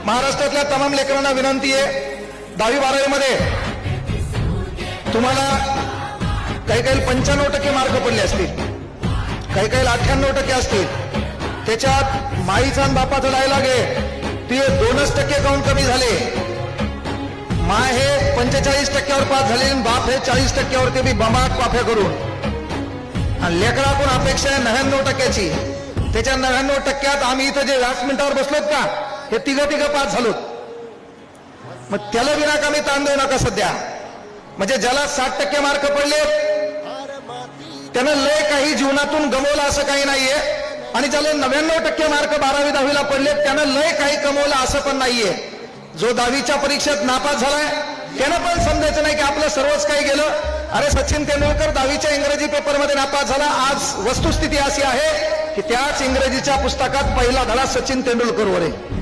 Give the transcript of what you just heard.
महाराष्ट्रातल्या तमाम लेकरांना विनंती आहे, 10वी 12वी मध्ये तुम्हाला काही 95% मार्क पडले असतील, काही 98% असतील. त्याच्यात माईचा आणि बापाचा डायलॉग आहे, ते 2% काऊन कमी झाले. माय हे 45%वर पास झाले आणि बाप हे 40%वर, ते बी बंबाट पाफ्या करून. आणि लेकराकडून अपेक्षा आहे 99%ची. त्याच्या 99%त आम्ही इथं जे व्यासपीठावर बसलोत का, हे तिघं पास झालोत. मग त्याला विनाकामी ताण देऊ नका सध्या. म्हणजे ज्याला 60% मार्क पडले त्यानं लय काही जीवनातून गमवलं असं काही नाहीये, आणि ज्याला 99% मार्क 12वी 10वीला पडले त्यानं लय काही कमवलं असं पण नाहीये. जो 10वीच्या परीक्षेत नापास झालाय त्यानं पण समजायचं नाही की आपलं सर्वच काही गेलं. अरे सचिन तेंडुलकर 10वीच्या इंग्रजी पेपरमध्ये नापास झाला. आज वस्तुस्थिती अशी आहे की त्याच इंग्रजीच्या पुस्तकात पहिला धडा सचिन तेंडुलकरवर आहे.